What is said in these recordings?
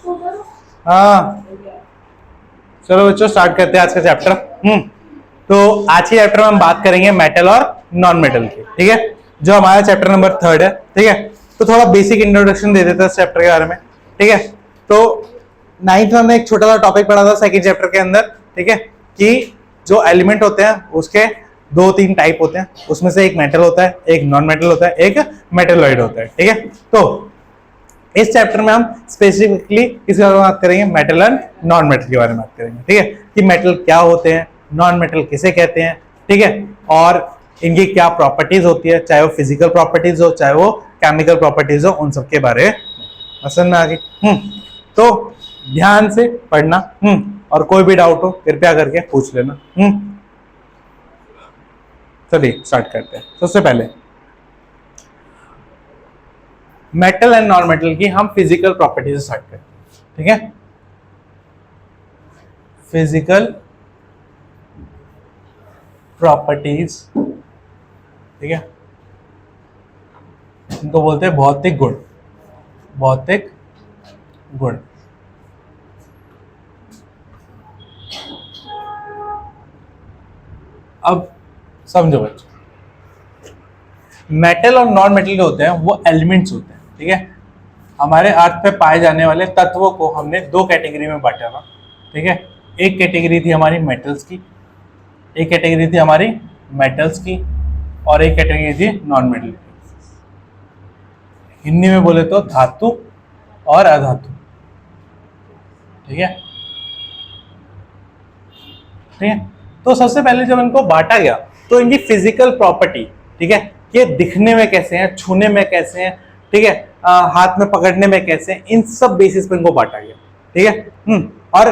हाँ चलो बच्चों स्टार्ट करते हैं आज का चैप्टर। तो आज के चैप्टर में हम बात करेंगे मेटल और नॉन मेटल की, ठीक है, जो हमारा चैप्टर नंबर 3 है, ठीक है। तो थोड़ा बेसिक इंट्रोडक्शन दे देते हैं इस चैप्टर के बारे में, ठीक है। तो 9th में हमने एक छोटा सा टॉपिक पढ़ा था सेकंड चैप्टर के अंदर, ठीक है, कि जो एलिमेंट होते हैं उसके 2-3 टाइप होते हैं, उसमें से एक मेटल होता है, एक नॉन मेटल होता है, एक मेटेलॉइड होता है, ठीक है। तो इस चैप्टर में हम स्पेसिफिकली किस बारे में बात करेंगे, मेटल एंड नॉन मेटल के बारे में बात करेंगे, ठीक है, कि मेटल क्या होते हैं, नॉन मेटल किसे कहते हैं, ठीक है, और इनकी क्या प्रॉपर्टीज होती है, चाहे वो फिजिकल प्रॉपर्टीज हो चाहे वो केमिकल प्रॉपर्टीज हो, उन सब के बारे में समझ में आ गई। तो ध्यान से पढ़ना, और कोई भी डाउट हो कृपया करके पूछ लेना। चलिए स्टार्ट करते हैं। सबसे पहले मेटल एंड नॉन मेटल की हम फिजिकल प्रॉपर्टीज स्टार्ट करते हैं, ठीक है। फिजिकल प्रॉपर्टीज, ठीक है, इनको बोलते हैं भौतिक गुण। भौतिक गुण अब समझो बच्चों, मेटल और नॉन मेटल जो होते हैं वो एलिमेंट्स होते हैं, ठीक है। हमारे अर्थ पे पाए जाने वाले तत्वों को हमने 2 कैटेगरी में बांटा था, ठीक है। एक कैटेगरी थी हमारी मेटल्स की, एक कैटेगरी थी हमारी मेटल्स की, और एक कैटेगरी थी नॉन मेटल की। हिंदी में बोले तो धातु और अधातु, ठीक है, ठीक है। तो सबसे पहले जब इनको बांटा गया तो इनकी फिजिकल प्रॉपर्टी, ठीक है, ये दिखने में कैसे हैं, छूने में कैसे हैं, ठीक है, हाथ में पकड़ने में कैसे हैं, इन सब बेसिस पे इनको बांटा गया, ठीक है। और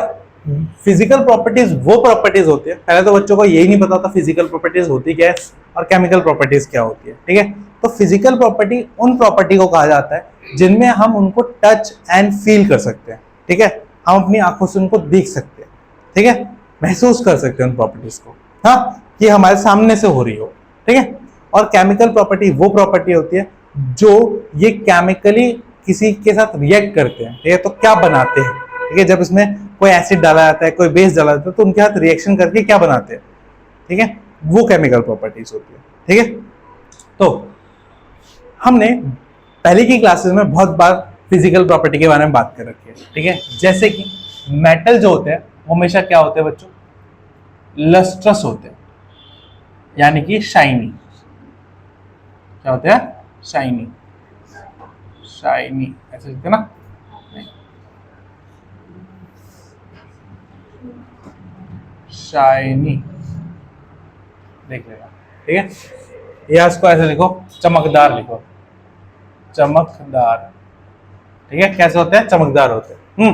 फिजिकल प्रॉपर्टीज वो प्रॉपर्टीज होती है, पहले तो बच्चों को यही नहीं पता था फिजिकल प्रॉपर्टीज होती क्या है और केमिकल प्रॉपर्टीज क्या होती है, ठीक है। तो फिजिकल प्रॉपर्टी उन प्रॉपर्टी को कहा जाता है जिनमें हम उनको टच एंड फील कर सकते हैं, ठीक है, हम अपनी आंखों से उनको देख सकते हैं, ठीक है, महसूस कर सकते हैं उन प्रॉपर्टीज को, हाँ, कि हमारे सामने से हो रही हो, ठीक है। और केमिकल प्रॉपर्टी वो प्रॉपर्टी होती है जो ये केमिकली किसी के साथ रिएक्ट करते हैं, ठीक है, तो क्या बनाते हैं, ठीक है, जब इसमें कोई एसिड डाला जाता है, कोई बेस डाला जाता है, तो उनके साथ रिएक्शन करके क्या बनाते हैं, ठीक है, वो केमिकल प्रॉपर्टीज होती है, ठीक है। तो हमने पहले की क्लासेस में बहुत बार फिजिकल प्रॉपर्टी के बारे में बात कर रखी है, ठीक है। जैसे कि मेटल जो होते हैं वो हमेशा क्या होते हैं बच्चों, लस्ट्रस होते हैं, यानी कि शाइनी। क्या होते हैं, शाइनी, शाइनी ऐसे लिखते हैं ना, शाइनी देख लेना, ठीक है, या इसको ऐसे लिखो, चमकदार लिखो, चमकदार, ठीक है। कैसे होते हैं, चमकदार होते हैं।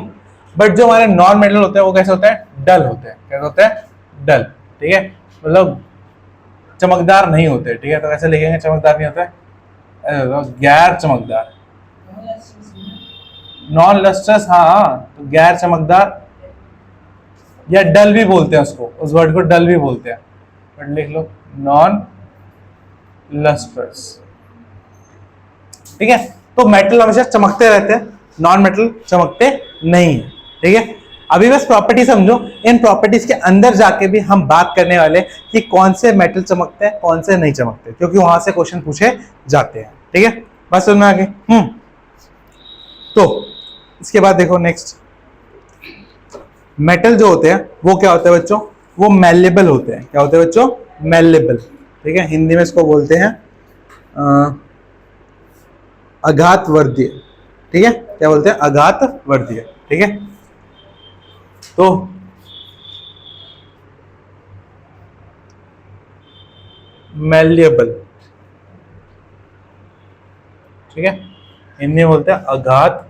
बट जो हमारे नॉन मेटल होते हैं वो कैसे होते हैं, डल होते हैं। कैसे होते हैं, डल, ठीक है, मतलब चमकदार नहीं होते, ठीक है। तो कैसे लिखेंगे, चमकदार नहीं होता है, गैर चमकदार, नॉन लस्ट्रस, हाँ, तो गैर चमकदार, या डल भी बोलते हैं उसको, उस वर्ड को डल भी बोलते हैं, बट लिख लो नॉन लस्ट्रस, ठीक है। तो मेटल हमेशा चमकते रहते हैं, नॉन मेटल चमकते नहीं है, ठीक है। अभी बस प्रॉपर्टी समझो, इन प्रॉपर्टीज के अंदर जाके भी हम बात करने वाले कि कौन से मेटल चमकते हैं कौन से नहीं चमकते, क्योंकि वहां से क्वेश्चन पूछे जाते हैं, ठीक है। बस समझ में आ गई। तो इसके बाद देखो नेक्स्ट, मेटल जो होते हैं वो क्या होते हैं बच्चों, वो मेलेबल होते हैं। क्या होते हैं बच्चों, मेलेबल, ठीक है। हिंदी में इसको बोलते हैं आघातवर्धीय, ठीक है। क्या बोलते हैं, आघातवर्धीय, ठीक है। तो मेलेबल, ठीक है, हिंदी में बोलते हैं आघात,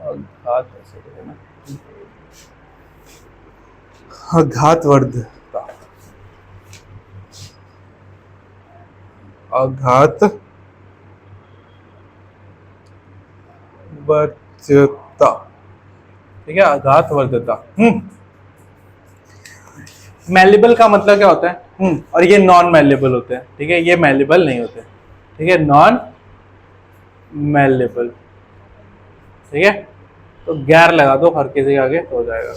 आघात ऐसे कहते हैं, आघातवर्धता, आघात वर्धता, ठीक है, आघातवर्धता। मेलेबल का मतलब क्या होता है, और ये नॉन मेलेबल होते हैं, ठीक है, ये मेलेबल नहीं होते, ठीक है, नॉन मेलेबल, ठीक है। तो गैर लगा दो हर किसी के आगे तो हो जाएगा।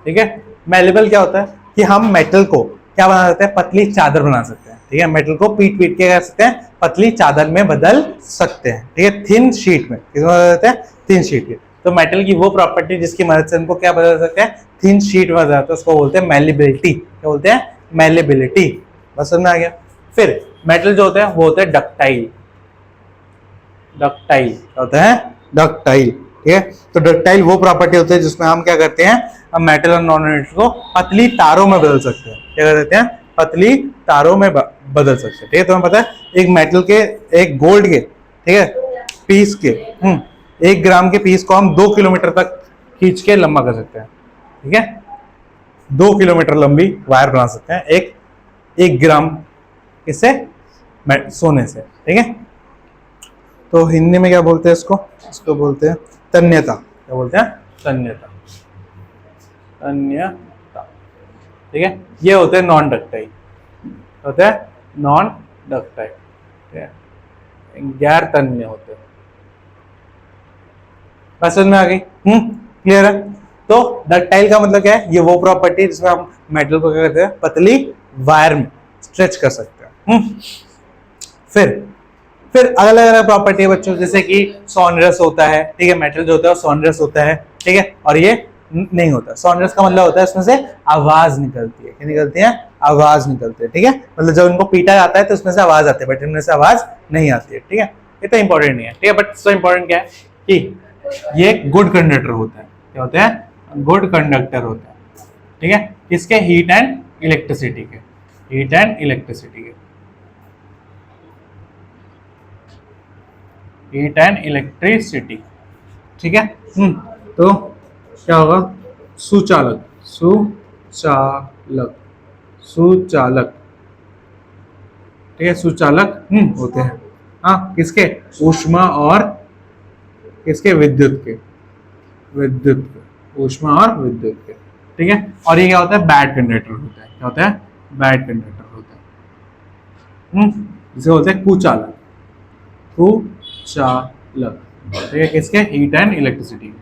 ठीक है, मेलेबल क्या होता है कि हम मेटल को क्या बना सकते हैं, पतली चादर बना सकते हैं। ठीक है, मेटल को पीट पीट के कर सकते हैं, पतली चादर में बदल सकते हैं। ठीक है, थिन शीट में, किसमें बदल सकते हैं, थिन शीट में। तो मेटल की वो प्रॉपर्टी जिसकी मदद से उनको क्या बदल सकते हैं, थिन शीट में बदल सकते हैं, उसको बोलते हैं मेलेबिलिटी। क्या बोलते हैं, मेलेबिलिटी। बस समझ में आ गया। फिर मेटल जो होते हैं वो होते हैं डक्टाइल। डक्टाइल होता है, डक्टाइल। ठीक है, तो डक्टाइल वो प्रॉपर्टी होती है जिसमें हम क्या करते हैं, हम मेटल और नॉन मेटल को पतली तारों में बदल सकते हैं। क्या कर देते हैं, पतली तारों में बदल सकते हैं। ठीक है, तुम्हें पता है एक मेटल के, एक गोल्ड के, ठीक है, पीस के 1 ग्राम के पीस को हम 2 किलोमीटर तक खींच के लंबा कर सकते हैं। ठीक है, 2 किलोमीटर लंबी वायर बना सकते हैं एक ग्राम किससे, सोने से। ठीक है, तो हिंदी में क्या बोलते हैं इसको, इसको बोलते हैं तन्यता। क्या बोलते हैं, तन्यता। तन्यता। ठीक है, ये होते हैं नॉन डक्टाइल, होते हैं नॉन डक्टाइल। ठीक है, गैर तन्य होते हैं। समझ में आ गई, क्लियर है। तो डक्टाइल का मतलब क्या है, ये वो प्रॉपर्टी जिसमें हम मेटल को क्या करते हैं, पतली वायर में स्ट्रेच कर सकते हैं। फिर अलग अलग प्रॉपर्टी है बच्चों, जैसे कि सोनरस होता है। ठीक है, मेटल जो होता है सोनरस होता है। ठीक है, और ये नहीं होता। सोनरस का मतलब होता है उसमें से आवाज निकलती है। क्या निकलती है, आवाज निकलती है। ठीक है, मतलब जब उनको पीटा जाता है तो उसमें से आवाज आती है, बट इनमें से आवाज नहीं आती है। ठीक है, ये तो इंपॉर्टेंट नहीं है। ठीक है, बट सो इंपॉर्टेंट क्या है कि ये गुड कंडक्टर होता है। क्या होता है, गुड कंडक्टर होता है। ठीक है, किसके, हीट एंड इलेक्ट्रिसिटी के, हीट एंड इलेक्ट्रिसिटी के, हीट एंड इलेक्ट्रिसिटी। ठीक है, तो क्या होगा, सुचालक, सुचालक, सुचालक। ठीक है, सुचालक होते हैं, हाँ, किसके, ऊष्मा और किसके, विद्युत के, विद्युत के, ऊष्मा और विद्युत के। ठीक है, और ये क्या होता है, बैड कंडक्टर होता है। क्या होता है, बैड कंडक्टर होता है। जिसे बोलते हैं कुचालक, कुचालक। ठीक है, किसके, heat and electricity,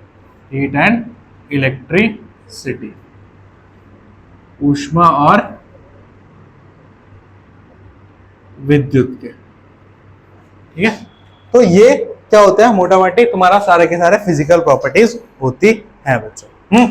heat and electricity, ऊष्मा और विद्युत के। ठीक है, तो ये क्या होता है, मोटा मोटी तुम्हारा सारे के सारे फिजिकल प्रॉपर्टीज होती है बच्चों।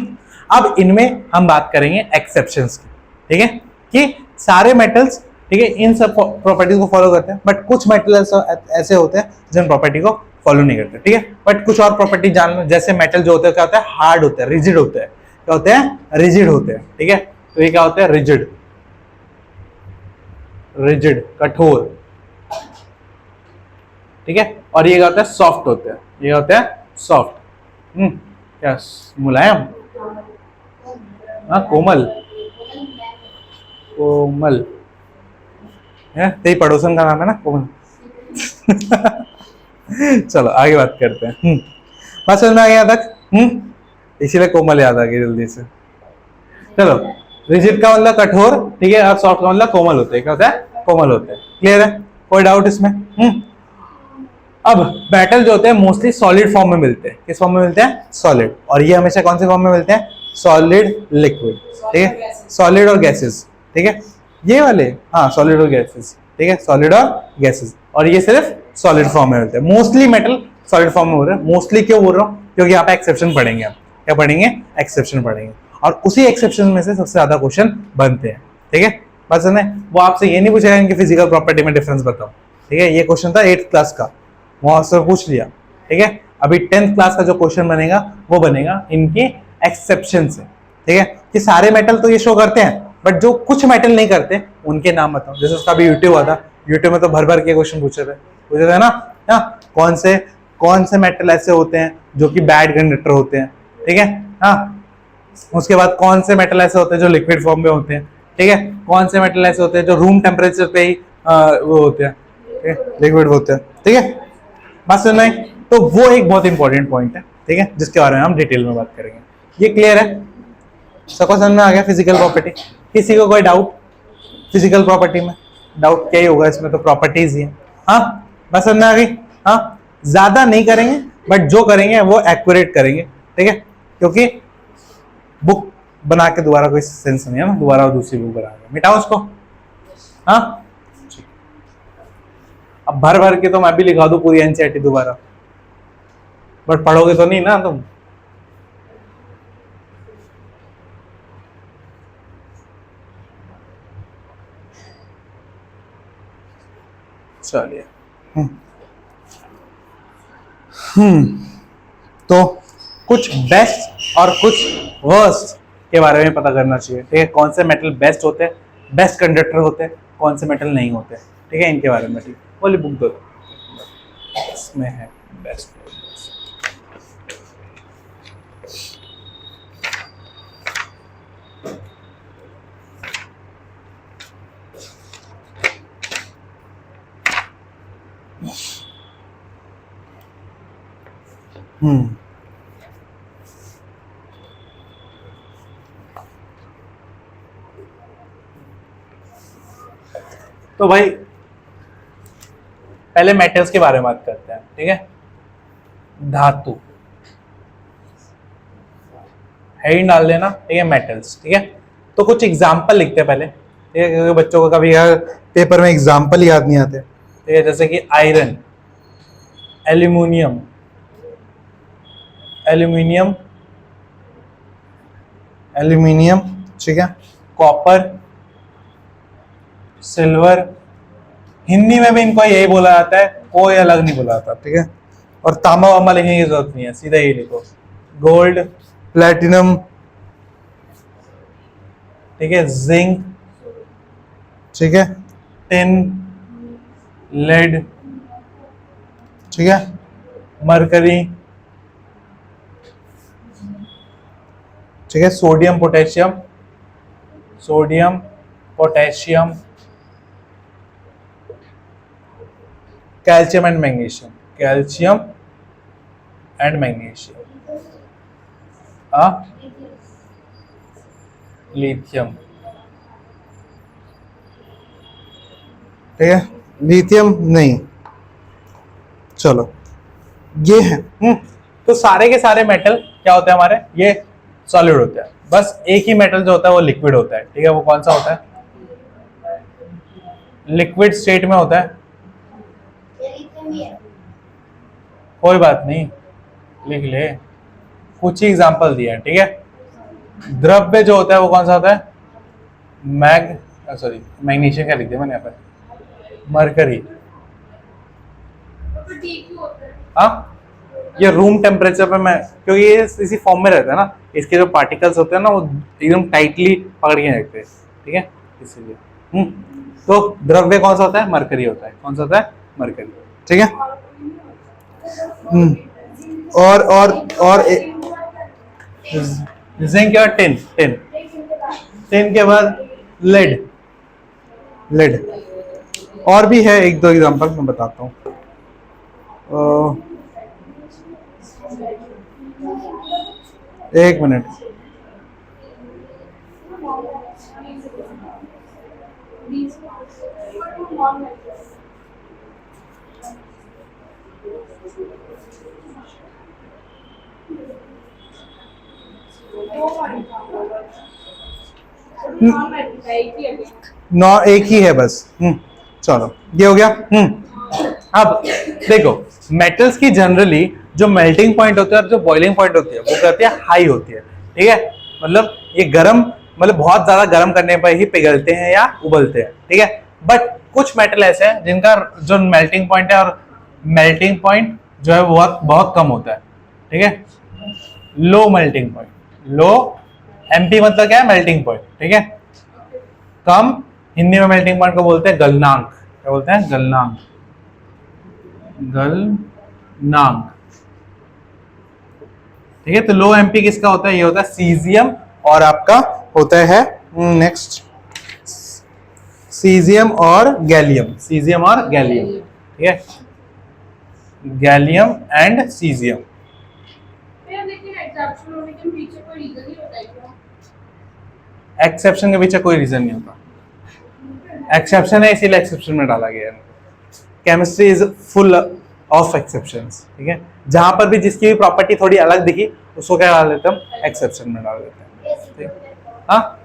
अब इनमें हम बात करेंगे एक्सेप्शंस की। ठीक है, कि सारे मेटल्स, ठीक है, इन सब प्रॉपर्टीज को फॉलो करते हैं, बट कुछ मेटल ऐसे होते हैं जिन प्रॉपर्टी को फॉलो नहीं करते। ठीक है, बट कुछ और प्रॉपर्टी जान लो, जैसे मेटल जो होते हैं क्या होता है, हार्ड होते हैं, रिजिड होते हैं। क्या होते हैं, रिजिड होते हैं। ठीक है, तो ये क्या होते हैं, रिजिड, रिजिड, कठोर। ठीक है, और ये क्या होता है, सॉफ्ट होते हैं। ये होता है सॉफ्ट, क्या, मुलायम, हाँ, कोमल, कोमल है, तेरी पड़ोसन का नाम है ना कोमल। चलो आगे बात करते हैं। बात समझ में आ गया तक, इसीलिए कोमल याद आ गई जल्दी से। चलो, रिजिड का मतलब कठोर, ठीक है, और सॉफ्ट का मतलब कोमल होते हैं। क्या होता है, कोमल होते हैं। क्लियर है, कोई डाउट इसमें? अब मेटल जो होते हैं मोस्टली सॉलिड फॉर्म में मिलते हैं। किस फॉर्म में मिलते हैं, सॉलिड। और ये हमेशा कौन से फॉर्म में मिलते हैं, सॉलिड, लिक्विड। ठीक है, सॉलिड और गैसेस। ठीक है, ये वाले, हाँ, सॉलिड और गैसेस। ठीक है, सॉलिड और गैसेस, और ये सिर्फ सॉलिड फॉर्म में मिलते हैं। मोस्टली मेटल सॉलिड फॉर्म में हो रहे हैं। मोस्टली क्यों बोल रहा हूँ, क्योंकि यहाँ पे एक्सेप्शन पढ़ेंगे हम। क्या पढ़ेंगे, एक्सेप्शन पढ़ेंगे, और उसी एक्सेप्शन में से सबसे ज्यादा क्वेश्चन बनते हैं। ठीक है, बस है, वो आपसे ये नहीं पूछेगा इनकी फिजिकल प्रॉपर्टी में डिफरेंस बताओ। ठीक है, ये क्वेश्चन था 8th क्लास का, वहां से पूछ लिया। ठीक है, अभी 10th क्लास का जो क्वेश्चन बनेगा वो बनेगा इनकी एक्सेप्शन से। ठीक है, कि सारे मेटल तो ये शो करते हैं, बट जो कुछ मेटल नहीं करते उनके नाम बताओ। जैसे उसका भी यूट्यूब आता, यूट्यूब में तो भर भर के क्वेश्चन पूछे थे ना, हाँ, कौन से मेटल ऐसे होते हैं जो कि बैड कंडक्टर होते हैं। ठीक है, हाँ, उसके बाद कौन से मेटल ऐसे होते हैं जो लिक्विड फॉर्म में होते हैं। ठीक है, कौन से मेटल ऐसे होते हैं जो रूम टेम्परेचर पे ही वो होते हैं, लिक्विड होते हैं। ठीक है, बात सुन रहे हैं? तो वो एक बहुत इंपॉर्टेंट पॉइंट है। ठीक है, जिसके बारे में हम डिटेल में बात करेंगे। ये क्लियर है, सबको समझ में आ गया फिजिकल प्रॉपर्टी? किसी को कोई डाउट फिजिकल प्रॉपर्टी में? डाउट क्या ही होगा इसमें, तो प्रॉपर्टीज ही है। हाँ बस समझ में आ गई। हाँ ज्यादा नहीं करेंगे, बट जो करेंगे वो एक्यूरेट करेंगे, ठीक है, क्योंकि बुक बना के दोबारा कोई सेंस नहीं है ना, दोबारा दूसरी बुक बना के मिटाओ उसको। हाँ अब भर भर के तो मैं भी लिखा दूं पूरी एनसीईआरटी दोबारा, बट पढ़ोगे तो नहीं ना तुम। चलिए तो कुछ बेस्ट और कुछ वर्स्ट के बारे में पता करना चाहिए, ठीक है, कौन से मेटल बेस्ट होते हैं, बेस्ट कंडक्टर होते हैं, कौन से मेटल नहीं होते, ठीक है, इनके बारे में। ठीक बोली बुक दो, इसमें है बेस्ट। तो भाई पहले मेटल्स के बारे में बात करते हैं, ठीक है। धातु हेडिंग डाल देना, ठीक है, मेटल्स, ठीक है। तो कुछ एग्जाम्पल लिखते हैं पहले, ठीक है, क्योंकि बच्चों को कभी यार पेपर में एग्जाम्पल याद नहीं आते, ठीक है। जैसे कि आयरन, एल्यूमिनियम, एल्यूमिनियम, एल्यूमिनियम, ठीक है, कॉपर, सिल्वर, हिंदी में भी इनको यही बोला जाता है, कोई अलग नहीं बोला जाता, ठीक है। और तांबा वामा लिखने की जरूरत नहीं है, सीधा ही लिखो, गोल्ड, प्लेटिनम, ठीक है, जिंक, ठीक है, टिन, लेड, ठीक है, मरकरी, ठीक है, sodium, potassium, sodium, potassium, calcium and magnesium, calcium and magnesium, lithium, ठीक है, लिथियम नहीं, चलो ये है। तो सारे के सारे मेटल क्या होते हैं हमारे, ये सॉलिड होते हैं। बस एक ही मेटल जो होता है वो लिक्विड होता है, ठीक है, वो कौन सा होता है, लिक्विड स्टेट में होता है। कोई बात नहीं, लिख ले, कुछ ही एग्जांपल दिया है, ठीक है। द्रव्य जो होता है वो कौन सा होता है, मैग्नीशियम क्या लिख दिया मैंने यहाँ पे, मरकरी। हाँ ये रूम टेम्परेचर पे मैं, क्योंकि ये इसी फॉर्म में रहता है ना, इसके जो पार्टिकल्स होते हैं ना वो एकदम टाइटली पकड़ के रखते हैं, ठीक है, इसीलिए। तो द्रव्य कौन सा होता है, मरकरी होता है। कौन सा होता है, मरकरी, ठीक है। और जिंक और टिन, टिन के बाद लेड, और भी है एक दो एग्जांपल मैं बताता हूँ। एक मिनट, नौ एक ही है बस। चलो ये हो गया। अब देखो मेटल्स की जनरली जो मेल्टिंग पॉइंट होते हैं और जो बॉइलिंग पॉइंट होती है वो कहते हैं हाई होती है, ठीक है, मतलब ये गर्म, मतलब बहुत ज्यादा गर्म करने पर ही पिघलते हैं या उबलते हैं, ठीक है। बट कुछ मेटल ऐसे हैं जिनका जो मेल्टिंग पॉइंट है और मेल्टिंग पॉइंट जो है बहुत बहुत कम होता है, ठीक है, लो मेल्टिंग पॉइंट, लो एमपी मतलब क्या है, मेल्टिंग पॉइंट, ठीक है, कम, हिंदी में मेल्टिंग पॉइंट को बोलते हैं गलनांक। क्या बोलते हैं, गलनांक, गलनांक, ठीक है। तो लो एमपी किसका होता है, ये होता है सीजियम, और आपका होता है नेक्स्ट सीजियम और गैलियम, सीजियम और गैलियम, ठीक है, गैलियम एंड सीजियम। एक्सेप्शन के पीछे कोई रीजन नहीं होता, एक्सेप्शन है इसीलिए एक्सेप्शन में डाला गया है। Chemistry is full of exceptions, ठीक है। जहां पर भी जिसकी भी प्रॉपर्टी थोड़ी अलग दिखी उसको क्या डाल देते हैं हम, एक्सेप्शन में डाल देते हैं, ठीक। हाँ,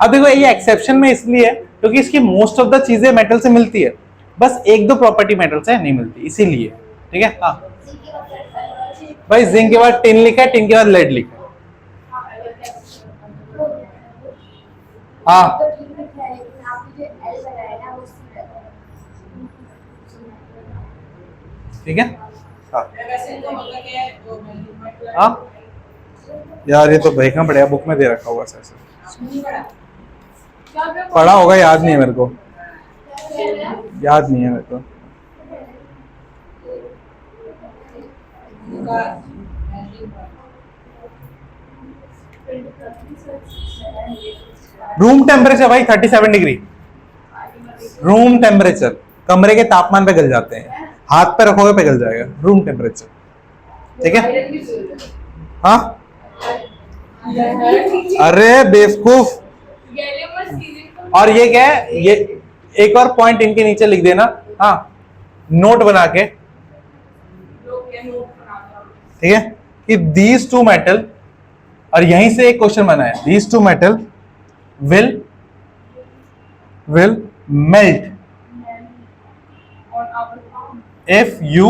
अब देखो ये एक्सेप्शन में इसलिए है क्योंकि इसकी मोस्ट ऑफ द चीजें मेटल से मिलती है, बस एक दो प्रॉपर्टी मेटल से नहीं मिलती, इसीलिए, ठीक है। हाँ भाई, जिंक के बाद टिन लिखा है, टिन के बाद लेड लिखा है। हाँ ठीक है। हाँ हाँ यार, ये तो देखना पड़ेगा, बुक में दे रखा होगा सर, पढ़ा होगा, याद नहीं है मेरे को, याद नहीं है मेरे को। रूम टेम्परेचर भाई 37 डिग्री, रूम टेम्परेचर, कमरे के तापमान पे गल जाते हैं, हाथ पे रखोगे पिघल जाएगा, रूम टेम्परेचर, ठीक है। हाँ अरे बेवकूफ, और ये क्या है, ये एक और पॉइंट इनके नीचे लिख देना, हाँ, नोट बना के, ठीक है, कि दीज टू मेटल, और यहीं से एक क्वेश्चन बना है, these two metal will melt if you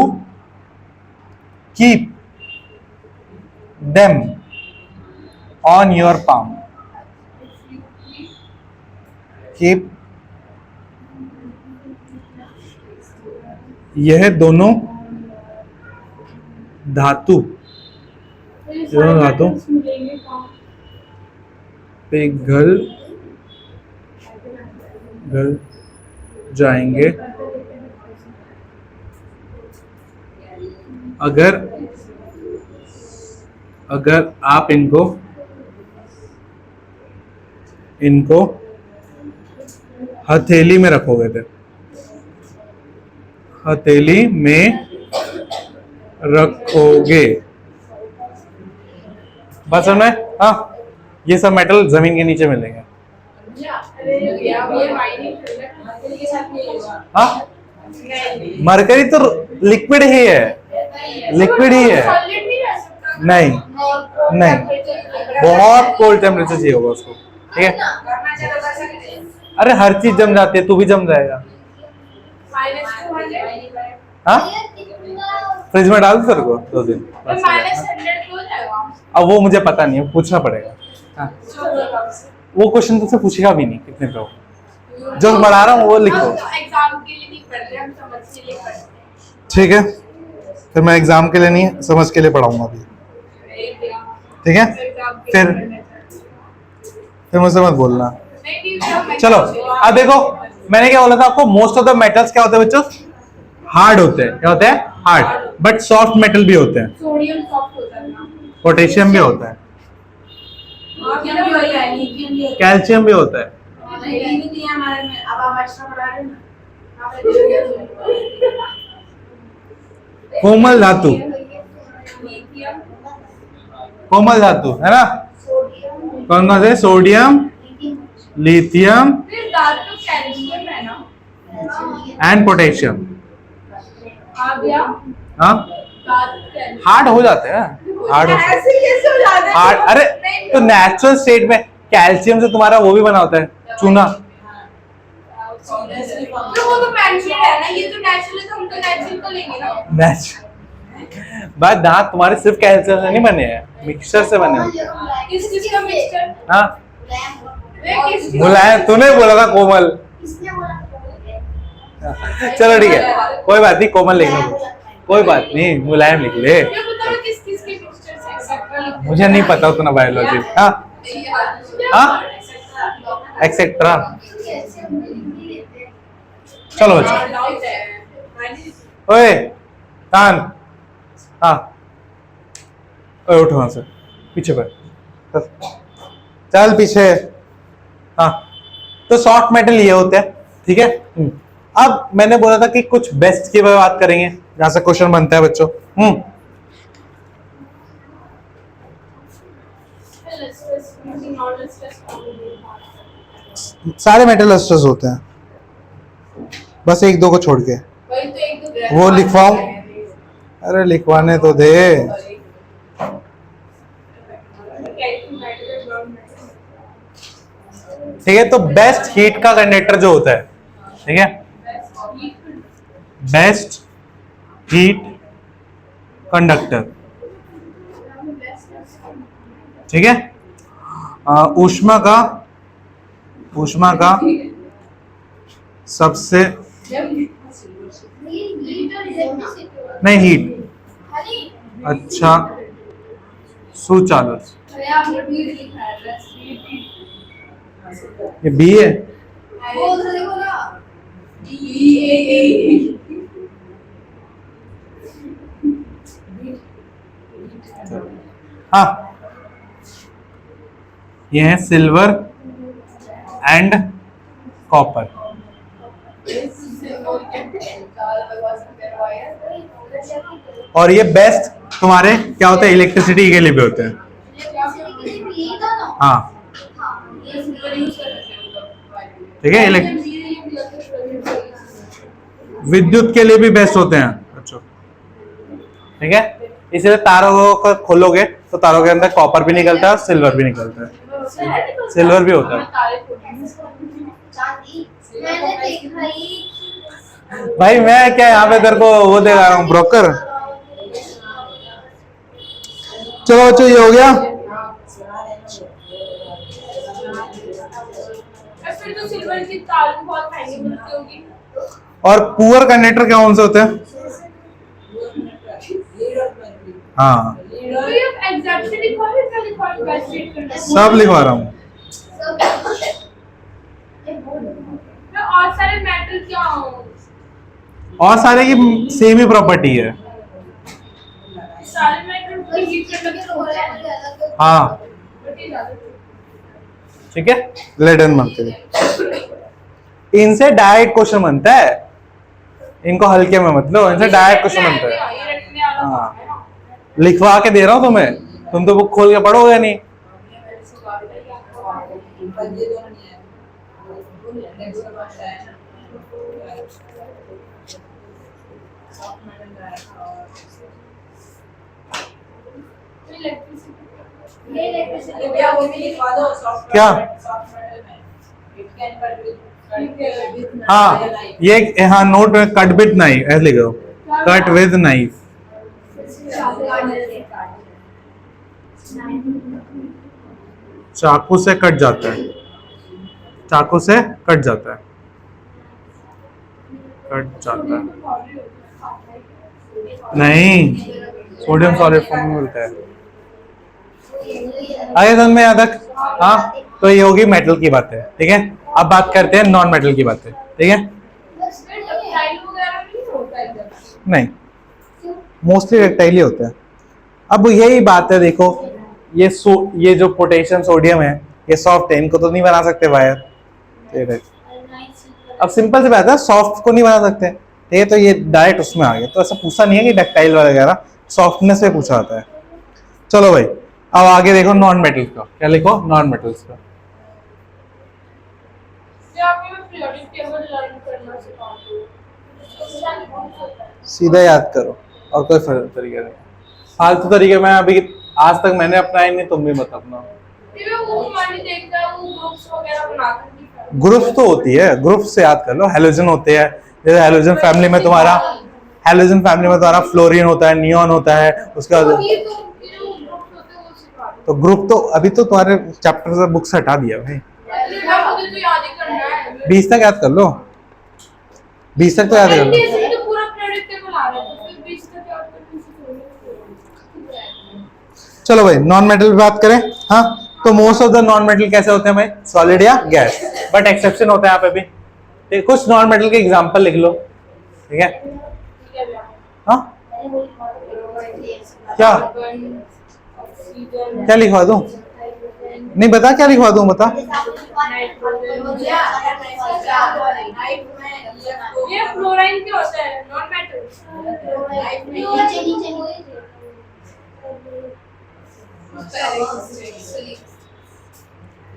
keep them on your palm, keep, यह दोनों धातु पिघल जाएंगे अगर आप इनको हथेली में रखोगे, थे हथेली में रखोगे, बात समझ में? हाँ, ये सब मेटल जमीन के नीचे मिलेंगे। हाँ, मरकरी तो लिक्विड ही है, लिक्विड ही है, नहीं नहीं, बहुत कोल्ड टेम्परेचर चाहिए होगा उसको, ठीक है। अरे हर चीज जम जाती है, तू भी जम जाएगा। हाँ, फ्रिज में डाल दो तेरे को 2 दिन, अब वो मुझे पता नहीं है, पूछना पड़ेगा। हाँ, वो क्वेश्चन तुझसे पूछेगा भी नहीं कितने पे हो, जो बना रहा हूँ वो लिखो, ठीक है। फिर मैं एग्जाम के लिए नहीं, समझ के लिए पढ़ाऊंगा अभी, ठीक है। फिर मुझसे मत बोलना। चलो अब देखो, मैंने क्या बोला था आपको, मोस्ट ऑफ द मेटल्स क्या होते हैं बच्चों, हार्ड होते हैं। क्या होते हैं? हार्ड, बट सॉफ्ट मेटल भी होते हैं, सोडियम सॉफ्ट होता है ना, पोटेशियम भी होता है, कैल्शियम भी होता है, कोमल धातु, कोमल धातु है ना, कौन कौन से? Sodium, lithium and potassium. हाँ, हार्ड हो जाते हैं, हार्ड हार्ड, अरे तो नेचुरल स्टेट में कैल्शियम से तुम्हारा वो भी बना होता है, चूना। तो वो तो नेचुरल है ना, ये तो नेचुरल है, तो हम तो नेचुरल को लेंगे ना। नेचुरल बात, दांत तुम्हारे सिर्फ कैल्शियम से नहीं बने हैं, मिक्सचर से बने हैं। किस चीज का मिक्सचर? हाँ, मुलायम, तूने बोला था कोमल। चलो ठीक है, कोई बात नहीं, कोमल लिख लो, कोई बात नहीं, मुलायम लिख ले। किस किस के मिक्सचर से एक्सेट्रा? मुझे नहीं पता उतना बायोलॉजी। हाँ हाँ, एक्सेट्रा। चलो बच्चों, ओए कान, हाँ, ओए उठो वहां से, पीछे पर चल, पीछे। हाँ, तो सॉफ्ट मेटल ये होते हैं, ठीक है। अब मैंने बोला था कि कुछ बेस्ट की बात करेंगे, जहां से क्वेश्चन बनता है बच्चों। सारे मेटल एस्टर्स होते हैं, बस एक दो को छोड़ के। वही तो एक दो वो लिखवाऊं? अरे लिखवाने तो दे। ठीक है, तो बेस्ट हीट का कंडक्टर जो होता है, ठीक है, बेस्ट हीट कंडक्टर, ठीक है, ऊष्मा का सबसे नहीं हीट अच्छा सुचालक, ये बी है। हाँ, ये है सिल्वर एंड कॉपर। और ये बेस्ट तुम्हारे क्या होते हैं, इलेक्ट्रिसिटी के लिए भी होते हैं। हाँ ठीक है, विद्युत के लिए भी बेस्ट होते हैं। अच्छा ठीक है, इसलिए तारों को खोलोगे तो तारों के अंदर कॉपर भी निकलता है और सिल्वर भी निकलता है, सिल्वर भी होता है। भाई मैं क्या यहाँ पे तेरे को वो दे रहा हूँ, ब्रोकर। चलो अच्छा, ये हो गया। फिर तो सिल्वर की तार बहुत महंगी मिलती होगी। और पुअर कंडक्टर कौन से होते हैं? हाँ सब लिखवा रहा हूँ। और सारे मेटल क्या हो? और सारे की सेम ही प्रॉपर्टी है। सारे मेटल की हीट कंडक्टर होते हैं। हाँ ठीक है, लेट एंड मार्क। इनसे डायरेक्ट क्वेश्चन बनता है, इनको हल्के में मत लो, इनसे डायरेक्ट क्वेश्चन बनता है। हाँ लिखवा के दे रहा हूँ तुम्हें, तुम तो बुक खोल के पढ़ोगे नहीं। क्या? हाँ ये, हाँ नोट में कट विद नाइफ ऐसे लिखो, कट विद नाइफ। चाकू से कट जाता है, चाकू से कट जाता है, कट जाता है। नहीं, सोडियम सॉलिड फॉर्म में मिलता है। आगे समझ में यहाँ तक? हाँ, तो ये होगी मेटल की बातें, ठीक है। अब बात करते हैं नॉन मेटल की बातें, ठीक है। नहीं, मोस्टली रेक्टाइल ही होता है। अब यही बात है, देखो ये जो पोटेशियम सोडियम है, ये सॉफ्ट है, इनको तो नहीं बना सकते वायर। अब सिंपल सी बात है, सॉफ्ट को नहीं बना सकते, ठीक है, तो ये डायरेक्ट उसमें आ गया। तो ऐसा पूछा नहीं है कि डक्टाइल वगैरह, सॉफ्टनेस से पूछा जाता है। चलो भाई, अब आगे देखो नॉन मेटल का, क्या लिखो नॉन मेटल्स का। सीधा याद करो, और कोई तरीका नहीं, फालतू तरीके में अभी आज तक मैंने अपनाया नहीं, तुम भी मत अपनाओ। ग्रुप्स तो होती है, ग्रुप्स से याद कर लो। हेलोजन होते हैं, जैसे हेलोजन फैमिली में तुम्हारा फ्लोरीन होता है, नियॉन होता है, उसका तो ग्रुप तो अभी तो तुम्हारे चैप्टर से बुक से हटा दिया भाई। 20 तक याद कर लो, 20 तक तो याद कर लो। चलो भाई नॉन मेटल की बात करें। हाँ, तो most of the non metal कैसे होते हैं भाई, सॉलिड या गैस, बट एक्सेप्शन होता है यहाँ पे भी। तो कुछ नॉन मेटल के एग्जांपल लिख लो, ठीक है। हाँ क्या क्या लिखवा दूं? नहीं बता, क्या लिखवा दूं बता। ये फ्लोराइन क्या होता है, नॉन मेटल।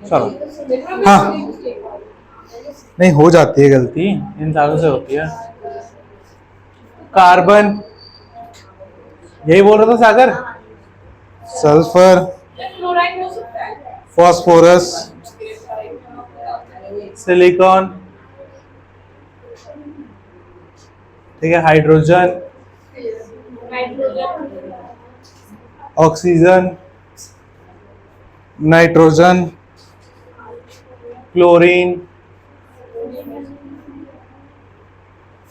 चलो हाँ, नहीं, हो जाती है गलती, इन सालों से होती है। कार्बन, यही बोल रहा था सागर। सल्फर, क्लोराइड हो सकता है। फॉस्फोरस, सिलिकॉन, ठीक है, hydrogen, nitrogen, oxygen, nitrogen, chlorine,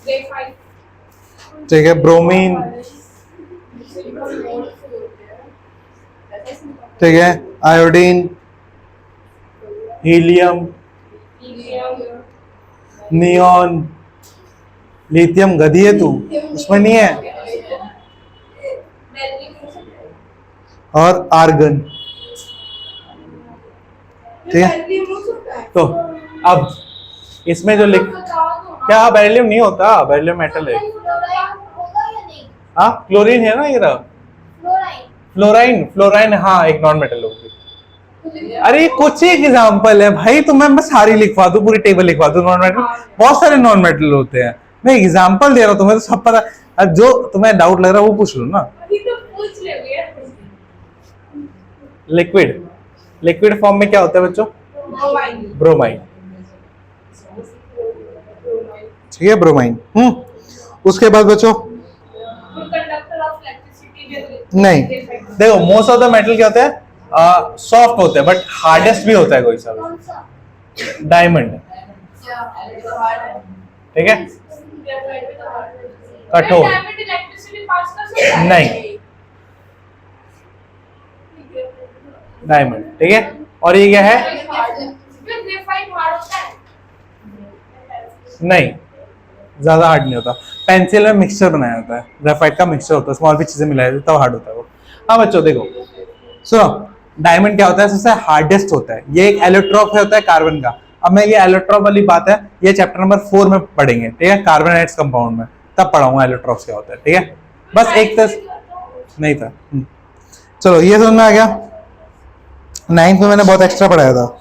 graphite, ठीक है, ब्रोमीन, ठीक है, iodine, helium, helium, neon, lithium. गधी है तू, उसमें नहीं है। बेरिलियम हो सकता है। और आर्गन, ठीक है। बेरिलियम हो सकता है। तो अब इसमें जो लिख, क्या बेरिलियम नहीं होता, बेरिलियम मेटल है। होगा या नहीं? हाँ, क्लोरीन है ना ये रहा। फ्लोराइड। फ्लोराइन, फ्लोराइन हाँ एक नॉन मेटल होगी। अरे कुछ एक एग्जांपल है भाई, तो मैं सारी लिखवा दूं, पूरी टेबल लिखवा दूं नॉन मेटल। बहुत सारे नॉन मेटल होते हैं, मैं एग्जांपल दे रहा हूँ, तुम्हें तो सब पता। अब जो तुम्हें डाउट लग रहा है वो पूछ लो ना। अभी तो पूछ ले भैया। लिक्विड, लिक्विड फॉर्म में क्या होता है बच्चों? ब्रोमाइन, ठीक है, ब्रोमाइन। उसके बाद बच्चों कंडक्टर ऑफ इलेक्ट्रिसिटी नहीं, देखो मोस्ट ऑफ द मेटल क्या होते हैं, सॉफ्ट होते हैं, बट हार्डेस्ट भी होता है कोई सा। डायमंड, ठीक है, कठोर इलेक्ट्रिसिटी पास कर सकता है? नहीं, डायमंड, ठीक है। और ये क्या है? ग्रेफाइट हार्ड होता है? नहीं, ज्यादा हार्ड नहीं होता। पेंसिल में मिक्सचर बनाया जाता है, ग्रेफाइट का मिक्सचर होता है, स्मॉल भी चीजें मिलाई जाती है तब हार्ड होता है वो। हाँ बच्चों देखो, सुनो, डायमंड क्या होता है? सबसे हार्डेस्ट होता है, ये एक एलोट्रॉप होता है कार्बन का। अब मैं ये एलोट्रॉप वाली बात है, ये चैप्टर नंबर 4 में पढ़ेंगे, ठीक है, कार्बन एटम्स कंपाउंड में, तब पढ़ाऊंगा एलोट्रॉप्स क्या होता है, ठीक है। बस एक तरह नहीं था। चलो ये समझ में आ गया। 9th में मैंने बहुत एक्स्ट्रा पढ़ाया था,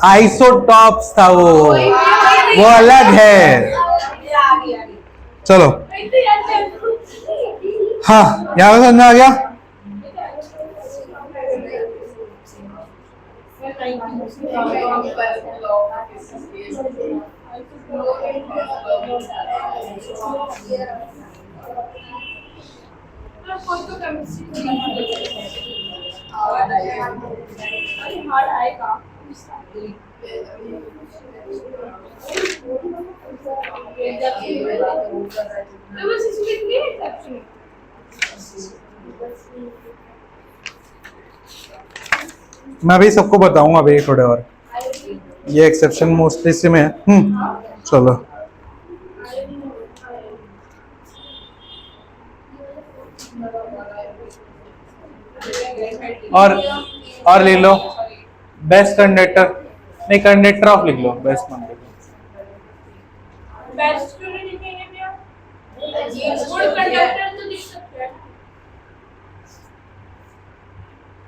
आइसोटॉप्स था वो अलग है। चलो हाँ, यहाँ पे समझ में आ गया। कोई तो केमिस्ट्री हार्ड आएगा। तो बस इसमें इतनी एक्सेप्शन। मैं अभी सबको बताऊंगा अभी थोड़े और, ये एक्सेप्शन मोस्टली से में है। चलो और ले लो बेस्ट कंडक्टर, नहीं कंडक्टर ऑफ लिख लो, बेस्ट कंडक्टर। बेस्ट क्यों नहीं लिखेंगे भैया? गुड कंडक्टर तो लिख सकते हैं।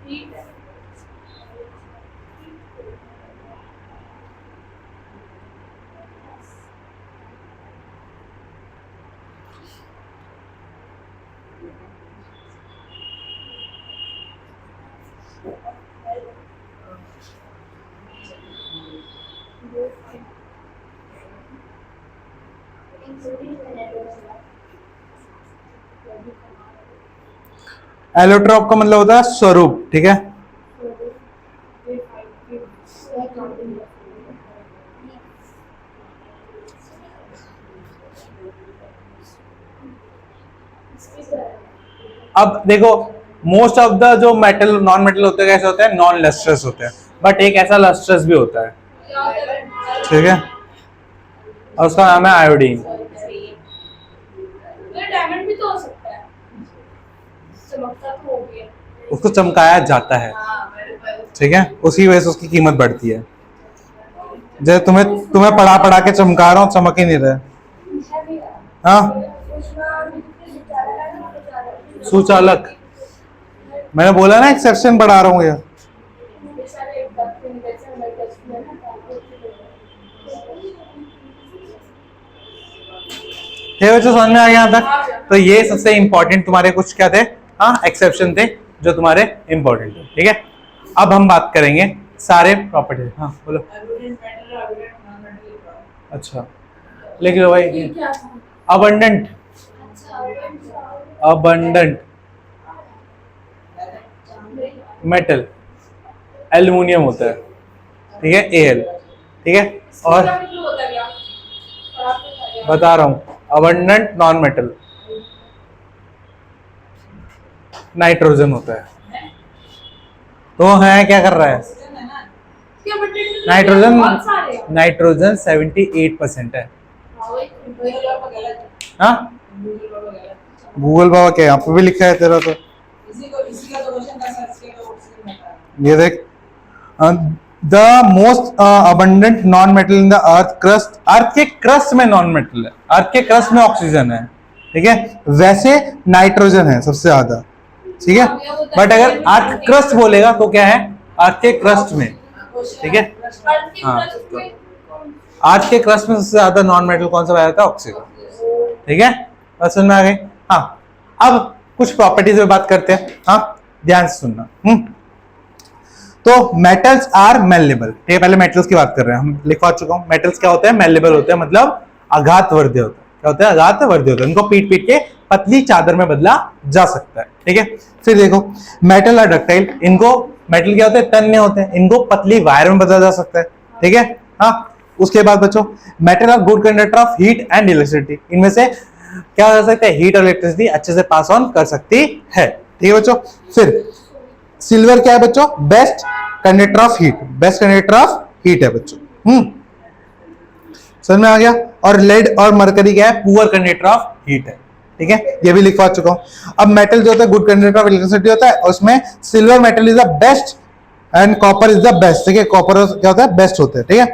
ठीक है। एलोट्रॉप का मतलब होता है स्वरूप, ठीक है। अब देखो मोस्ट ऑफ द जो मेटल नॉन मेटल होते हैं कैसे होते हैं? नॉन लस्ट्रस होते हैं, बट एक ऐसा लस्ट्रस भी होता है, ठीक है, और उसका नाम है आयोडीन। डायमंड भी तो हो सकता है, चमकता तो हो गया। उसको चमकाया जाता है, ठीक है, उसी वजह से उसकी कीमत बढ़ती है। जैसे तुम्हें पढ़ा के चमका रहा हूँ, चमक ही नहीं रहे। हाँ, सुचालक, मैंने बोला ना एक्सेप्शन पढ़ा रहा हूँ ये। थे बच्चों, समझ में आ गया यहाँ तक? तो ये सबसे इंपॉर्टेंट तुम्हारे कुछ क्या थे, हाँ एक्सेप्शन थे जो तुम्हारे इंपॉर्टेंट थे, ठीक है। अब हम बात करेंगे सारे प्रॉपर्टी, हाँ बोलो। अच्छा लिख लो भाई, अबंडेंट, अबंडेंट मेटल एल्युमिनियम होता है, ठीक है, Al, ठीक है। और बता रहा हूं, अबंडेंट नॉन मेटल नाइट्रोजन होता है। तो है क्या कर रहा है नाइट्रोजन, नाइट्रोजन 78% है। हाँ गूगल बाबा क्या यहाँ पे भी लिखा है तेरा, तो ये देख, the most abundant non metal in the earth crust, earth के क्रस्ट में नॉन मेटल है, अर्थ के क्रस्ट में ऑक्सीजन है, ठीक है, वैसे नाइट्रोजन है सबसे ज्यादा, ठीक है। बट अगर अर्थ क्रस्ट बोलेगा तो क्या है, अर्थ के क्रस्ट में, ठीक है, हाँ अर्थ के क्रस्ट में सबसे ज्यादा नॉन मेटल कौन सा पाया जाता है, ऑक्सीजन, ठीक है, बात समझ में आ गई। हाँ अब कुछ प्रॉपर्टीज में बात करते हैं, हाँ ध्यान से सुनना। तो मेटल्स आर मेलेबल, ठीक है, पहले मेटल्स की बात कर रहे हैं, हम लिखवा चुका हूं, मेटल्स क्या होते हैं, मेलेबल होते हैं, मतलब आघातवर्धी होते हैं, क्या होता है, आघातवर्धी होते हैं, उनको पीट पीट के पतली चादर में बदला जा सकता है, ठीक है। फिर देखो मेटल आर डक्टाइल, इनको मेटल क्या होते हैं, तन्य होते हैं, इनको पतली वायर में बदला जा सकता है, ठीक है। हाँ उसके बाद बच्चों metal are good conductor of heat and electricity, इनमें से क्या कर सकते हैं, हीट और इलेक्ट्रिसिटी अच्छे से पास ऑन कर सकती है, ठीक है बच्चों। फिर सिल्वर क्या है बच्चों, best conductor of heat, best conductor of heat है बच्चों, समझ में आ गया। और लेड और मरकरी क्या है, पुअर कंडक्टर ऑफ हीट है, ठीक है, ये भी लिखवा चुका हूं। अब मेटल जो होता है गुड कंडक्टर ऑफ इलेक्ट्रिसिटी होता है, उसमें silver metal is the best and copper is the best, ठीक है, कॉपर क्या होता है, बेस्ट होते हैं, ठीक है,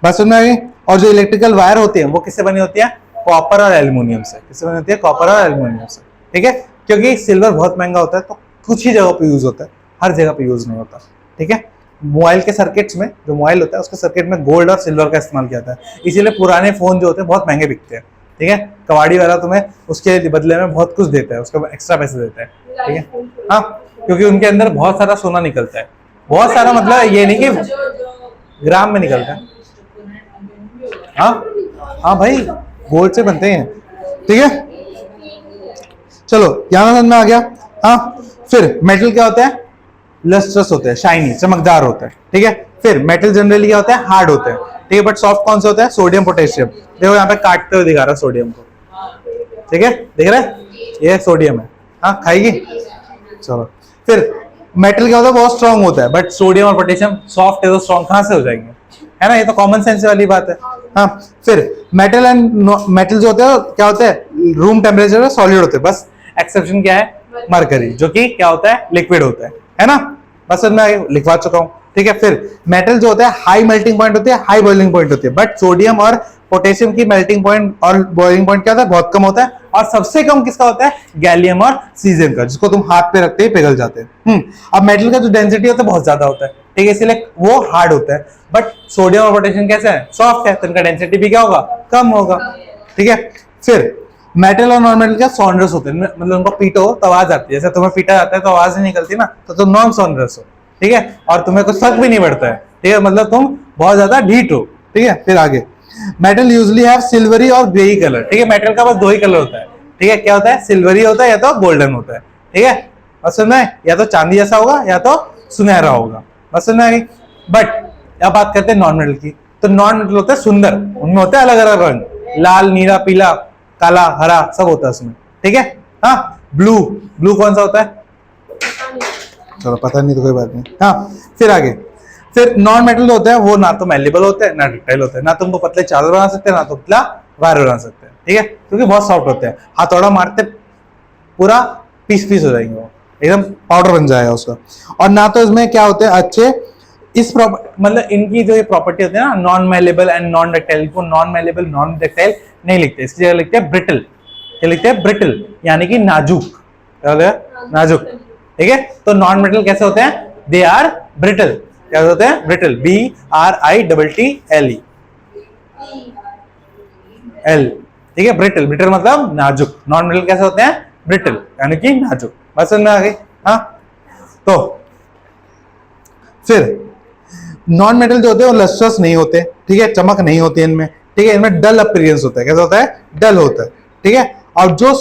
बात समझ में आ गई। और जो इलेक्ट्रिकल वायर होती है वो किससे बनी होती है, कॉपर और एल्युमिनियम से, किससे बनी होती है, कॉपर और एल्युमिनियम से, ठीक है, क्योंकि सिल्वर बहुत महंगा होता है तो कुछ ही जगह पे यूज होता है, हर जगह पे यूज नहीं होता, ठीक है। मोबाइल के सर्किट्स में, जो मोबाइल होता है उसके सर्किट में गोल्ड और सिल्वर का इस्तेमाल किया जाता है, इसीलिए पुराने फोन जो होते हैं बहुत महंगे बिकते हैं, ठीक है, कबाड़ी वाला तुम्हें उसके बदले में बहुत कुछ देता है, उसका एक्स्ट्रा पैसे देता है, ठीक है, हाँ क्योंकि उनके अंदर बहुत सारा सोना निकलता है, बहुत सारा मतलब ये नहीं कि ग्राम में निकलता है, हाँ भाई गोल्ड से बनते हैं, ठीक है, चलो यहां समझ में आ गया। हाँ फिर मेटल क्या होता है, लस्ट्रस होते हैं, शाइनी चमकदार होता है, ठीक है। फिर मेटल जनरली क्या होता है, हार्ड होते हैं, ठीक है, बट सॉफ्ट कौन से होता है, सोडियम पोटेशियम, देखो यहाँ पे काटते हुए दिखा रहा है सोडियम को, ठीक है, देख रहे हैं ये सोडियम है, हाँ खाएगी, चलो। फिर मेटल क्या होता है, बहुत स्ट्रांग होता है, बट सोडियम और पोटेशियम सॉफ्ट है तो स्ट्रांग कहां से हो जाएंगे, है ना, ये तो कॉमन सेंस वाली बात है। हाँ फिर मेटल एंड मेटल जो होते हैं क्या होते हैं, रूम टेम्परेचर में सॉलिड होते हैं, बस एक्सेप्शन क्या है, मरकरी, जो कि क्या होता है, लिक्विड होता है ना, बस मैं लिखवा चुका हूं, ठीक है। फिर मेटल जो होता है हाई मेल्टिंग पॉइंट होती है, हाई बॉइलिंग पॉइंट होती है, बट सोडियम और पोटेशियम की मेल्टिंग पॉइंट और बॉइलिंग पॉइंट क्या होता है, बहुत कम होता है, और सबसे कम किसका होता है, गैलियम और सीजियम का, जिसको तुम हाथ पे रखते ही पिघल जाते हैं। अब मेटल का जो डेंसिटी होता है बहुत ज्यादा होता है, ठीक है, इसलिए वो हार्ड होता है, बट सोडियम और पोटेशियम कैसे है, सॉफ्ट है, तो इनका डेंसिटी भी क्या होगा, कम होगा, ठीक है। फिर मेटल और नॉन मेटल क्या सॉन्डरस होते हैं, मतलब उनको पीटो तो आवाज आती है, जैसे तुम्हें पीटा जाता है तो आवाज नहीं निकलती ना, तो तुम नॉन सॉन्डरस हो, ठीक है, और तुम्हें कुछ फर्क भी नहीं पड़ता है, ठीक है, मतलब तुम बहुत ज्यादा ढीठ हो, ठीक है। फिर आगे मेटल यूजुअली हैव सिल्वरी और ग्रे कलर, ठीक है, मेटल का बस दो ही कलर होता है, ठीक है, क्या होता है, सिल्वरी होता है या तो गोल्डन होता है, ठीक है, बस समझ में, या तो चांदी जैसा होगा या तो सुनहरा होगा, बस समझ में आ गई। बट अब बात करते हैं नॉन मेटल की, तो नॉन मेटल होते हैं सुंदर, उनमें होते हैं अलग अलग रंग, लाल, नीला, पीला, काला, हरा, सब होता है उसमें, ठीक है। हाँ ब्लू, ब्लू कौन सा होता है, चलो पता नहीं तो कोई बात नहीं। हाँ फिर आगे, फिर नॉन मेटल होते हैं वो ना तो मेलेबल होते हैं ना डक्टाइल होते हैं, ना तुमको पतले चादर बना सकते हैं ना तो पतला वायर बना सकते हैं, ठीक है, क्योंकि बहुत सॉफ्ट होते हैं, हथौड़ा मारते पूरा पीस पीस हो जाएंगे, वो एकदम पाउडर बन जाएगा उसका। और ना तो इसमें क्या होते हैं अच्छे, इस मतलब इनकी जो ये प्रॉपर्टी होती है ना, non malleable and non ductile, को नॉन मेलेबल नॉन डक्टाइल नहीं लिखते, इसकी जगह लिखते हैं ब्रिटल, क्या लिखते हैं, ब्रिटल, यानी कि नाजुक, क्या होता है, नाजुक, ठीक है। तो नॉन मेटल कैसे होते हैं, दे आर ब्रिटल, क्या होते हैं, ब्रिटल, BRITTLE, L, ठीक है। ब्रिटल, ब्रिटल मतलब नाजुक, नॉन मेटल कैसे होते हैं, ब्रिटल यानी कि नाजुक। बात समझ में आ गई। हाँ, तो फिर नॉन मेटल जो होते हैं वो लस्ट्रस नहीं होते, ठीक है, चमक नहीं होती है इनमें, ठीक है, इनमें डल अपीयरेंस होता है। कैसा होता है, डल होता है, ठीक है। और जो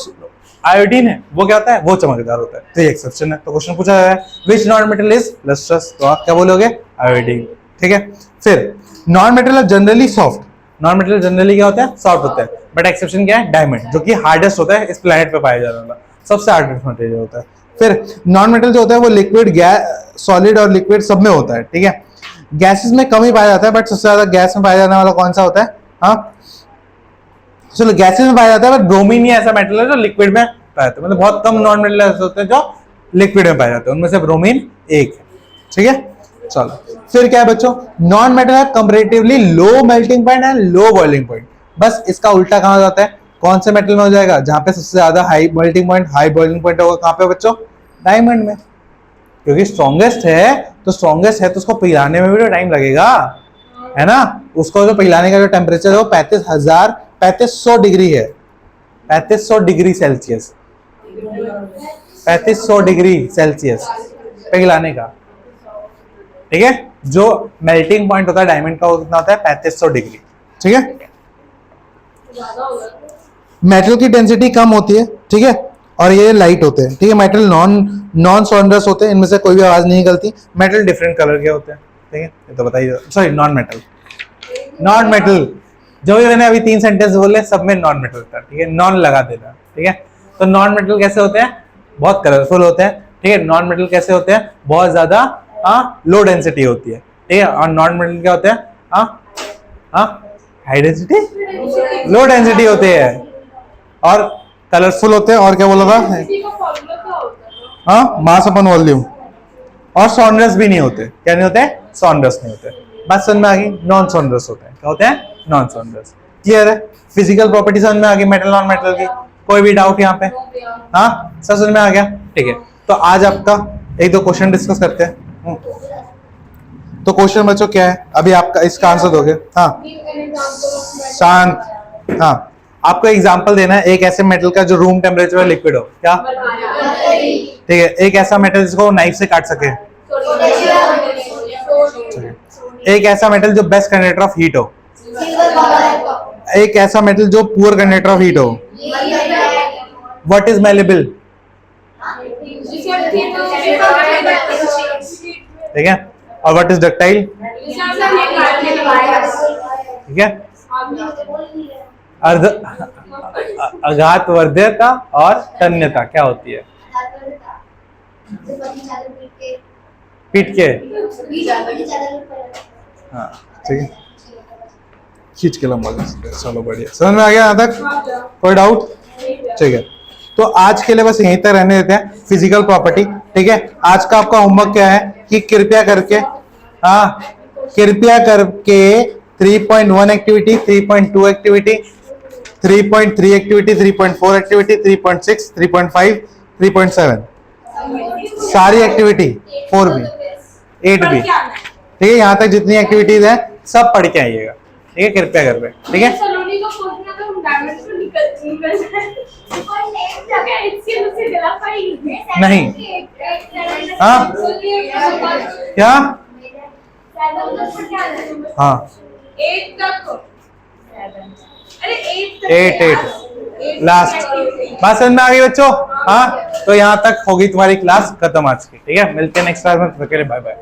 आयोडीन है वो क्या होता है, वो चमकदार होता है। तो ये एक्सेप्शन है। तो क्वेश्चन पूछा है which non metal is lustrous, तो आप क्या बोलोगे, आयोडीन, ठीक है। फिर non metal are generally soft, non metal generally क्या होता है, सॉफ्ट होता है, बट एक्सेप्शन क्या है, डायमंड, जो कि हार्डेस्ट होता है इस प्लेनेट पे पाया जाने वाला सबसे हार्डेस्ट मटेरियल होता है। फिर नॉन मेटल जो होता है वो लिक्विड, गैस, सॉलिड और लिक्विड सब में होता है, ठीक है। गैसेस में कम ही पाया जाता है, बट सबसे ज्यादा गैस में पाया जाने वाला कौन सा होता है, हाँ चलो गैसेस में पाया जाता है, बट ब्रोमीन ही ऐसा मेटल है जो लिक्विड में पाया जाता है। मतलब बहुत कम नॉन मेटल ऐसे होते हैं जो लिक्विड में पाए जाते हैं, उनमें से ब्रोमीन एक है, ठीक है। चलो फिर क्या है बच्चों, नॉन मेटल है comparatively low melting point and low boiling point. बस इसका उल्टा कहा जाता है, कौन से मेटल में हो जाएगा, जहां पे सबसे ज्यादा high melting point, high boiling point होगा, कहां पे बच्चों, डायमंड में, क्योंकि स्ट्रॉन्गेस्ट है, तो स्ट्रॉन्गेस्ट है तो उसको पिघलाने में भी तो टाइम लगेगा, है ना। उसको जो पिघलाने का जो टेम्परेचर है वो 3500 डिग्री है, 3500 डिग्री सेल्सियस, 3500 डिग्री सेल्सियस पिघलाने का, ठीक है। जो मेल्टिंग पॉइंट होता है डायमंड का वो कितना होता है, 3500 डिग्री, ठीक है। मेटल की डेंसिटी कम होती है, ठीक है, और ये लाइट होते हैं, ठीक है। मेटल नॉन सॉन्डरस होते हैं, इनमें से कोई भी आवाज नहीं निकलती। मेटल डिफरेंट कलर के होते हैं, ठीक है, ये तो बताइए। Sorry, non metal, non metal जो भी मैंने अभी 3 सेंटेंस बोले सब में नॉन मेटल था, ठीक है, नॉन लगा देना, ठीक है। तो नॉन मेटल कैसे होते हैं, बहुत कलरफुल होते हैं, ठीक है। नॉन मेटल कैसे होते हैं, बहुत ज्यादा लो डेंसिटी होती है, ठीक है। और नॉन मेटल क्या होते हैं, हाई डेंसिटी, लो डेंसिटी होते हैं, और कलरफुल होते हैं। और क्या बोला था, हाँ, मास अपन वॉल्यूम, और सॉन्डरस भी नहीं होते, क्या नहीं होते, सॉन्डरस नहीं होते। बात समझ में आ गई, नॉन सॉन्डरस होते हैं, क्या होते हैं, नॉन सॉन्डरस। क्लियर है, फिजिकल प्रॉपर्टी समझ में आ गई मेटल नॉन मेटल की, कोई भी डाउट यहाँ पे, हाँ सब समझ में आ गया, ठीक है। तो आज आपका 1-2 क्वेश्चन डिस्कस करते हैं। तो क्वेश्चन बच्चों क्या है, अभी आपका इसका आंसर दोगे, हाँ शांत, हाँ आपको एग्जांपल देना है, एक ऐसे मेटल का जो रूम टेम्परेचर में लिक्विड हो, क्या, ठीक है। एक ऐसा मेटल जिसको नाइफ से काट सके, एक ऐसा मेटल जो बेस्ट कंडक्टर ऑफ हीट हो, एक ऐसा मेटल जो पुअर कंडक्टर ऑफ हीट हो। व्हाट इज मेलेबल, ठीक है, और व्हाट इज डक्टाइल, ठीक है। आघात वर्ध्यता और तन्यता क्या होती है, पीट के, हाँ ठीक है, खींच के लंबा कर सकते हैं। चलो बढ़िया, समझ में आ गया यहाँ तक, कोई डाउट, ठीक है। तो आज के लिए बस यहीं तक रहने देते हैं फिजिकल प्रॉपर्टी, ठीक है। आज का आपका होमवर्क क्या है कि कृपया करके 3.1 एक्टिविटी, 3.2 एक्टिविटी, 3.3 एक्टिविटी, 3.4 एक्टिविटी, 3.6, 3.5, 3.7 सारी एक्टिविटी, 4 भी 8 भी, ठीक है। यहाँ तक जितनी एक्टिविटीज है सब पढ़ के आइएगा, ठीक है, कृपया करके, ठीक है। नहीं, हाँ क्या, हाँ 8 लास्ट, बात समझ में आ गई बच्चों, हाँ। तो यहाँ तक होगी तुम्हारी क्लास खत्म आज की, ठीक है। मिलते हैं नेक्स्ट क्लास में, बाय बाय।